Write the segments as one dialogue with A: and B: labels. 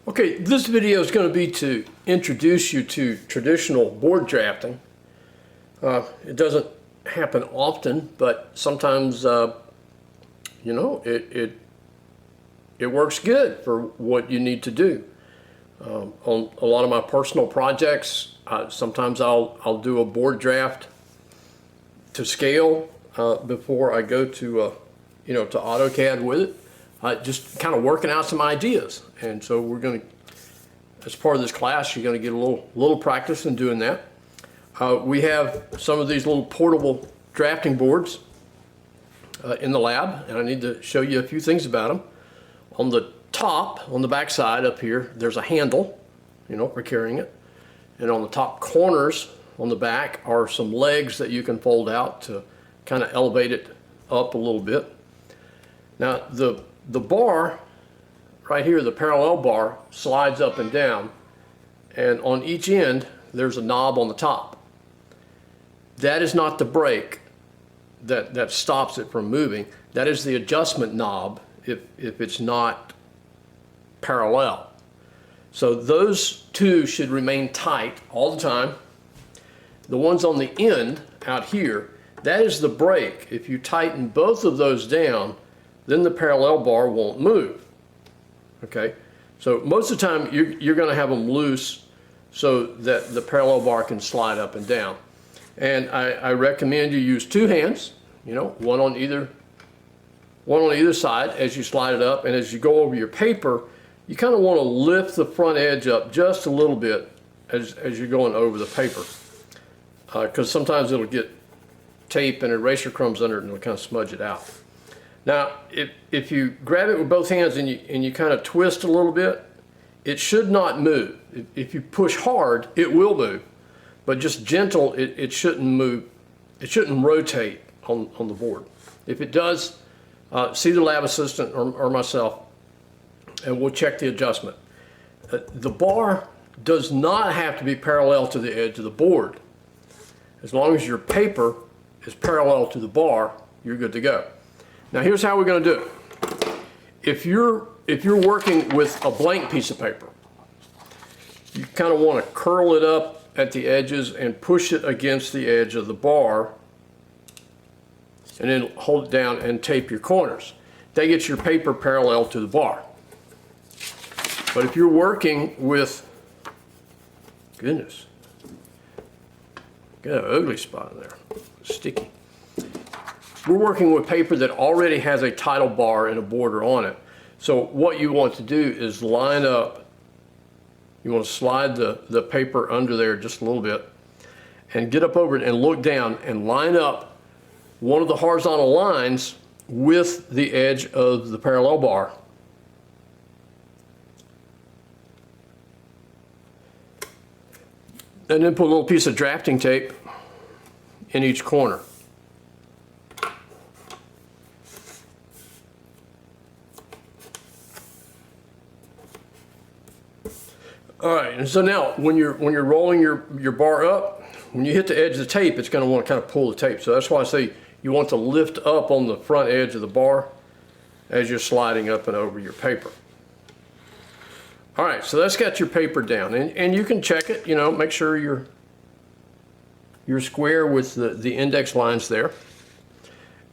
A: Okay, this video is going to be to introduce you to traditional board drafting. It doesn't happen often, but sometimes, you know, it works good for what you need to do. On a lot of my personal projects, sometimes I'll do a board draft to scale before I go to, you know, to AutoCAD with it. Just kind of working out some ideas. And so we're going to, as part of this class, you're going to get a little practice in doing that. We have some of these little portable drafting boards in the lab, and I need to show you a few things about them. On the top, on the back side up here, there's a handle, you know, for carrying it. And on the top corners on the back are some legs that you can fold out to kind of elevate it up a little bit. Now the bar right here, the parallel bar, slides up and down, and on each end there's a knob on the top. That is not the brake that stops it from moving. That is the adjustment knob if it's not parallel. So those two should remain tight all the time. The ones on the end out here, that is the brake. If you tighten both of those down, then the parallel bar won't move. Okay, so most of the time you're going to have them loose so that the parallel bar can slide up and down. And I recommend you use two hands, you know, one on either side as you slide it up, and as you go over your paper, you kind of want to lift the front edge up just a little bit as you're going over the paper, because sometimes it'll get tape and eraser crumbs under it and it'll kind of smudge it out. Now, if you grab it with both hands and you kind of twist a little bit, it should not move. If you push hard, it will move, but just gentle, it shouldn't move. It shouldn't rotate on the board. If it does, see the lab assistant or myself, and we'll check the adjustment. The bar does not have to be parallel to the edge of the board. As long as your paper is parallel to the bar, you're good to go. Now here's how we're going to do it. If you're working with a blank piece of paper, you kind of want to curl it up at the edges and push it against the edge of the bar, and then hold it down and tape your corners. That gets your paper parallel to the bar. But if you're working with, goodness, got an ugly spot in there, sticky. We're working with paper that already has a title bar and a border on it. So what you want to do is line up, you want to slide the paper under there just a little bit and get up over it and look down and line up one of the horizontal lines with the edge of the parallel bar. And then put a little piece of drafting tape in each corner. All right, and so now when you're rolling your bar up, when you hit the edge of the tape, it's going to want to kind of pull the tape. So that's why I say you want to lift up on the front edge of the bar as you're sliding up and over your paper. All right, so that's got your paper down, and you can check it, you know, make sure you're square with the index lines there.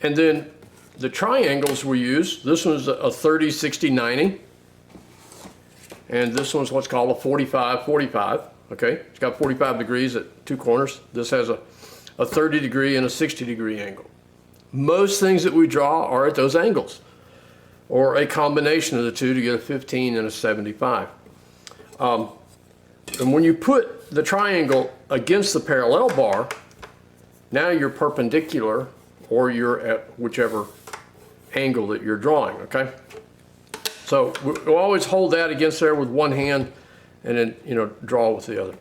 A: And then the triangles we use, this one's a 30, 60, 90. And this one's what's called a 45-45, okay? It's got 45 degrees at two corners. This has a 30 degree and a 60 degree angle. Most things that we draw are at those angles, or a combination of the two to get a 15 and a 75. And when you put the triangle against the parallel bar, now you're perpendicular, or you're at whichever angle that you're drawing, okay? So we'll always hold that against there with one hand and then, you know, draw with the other.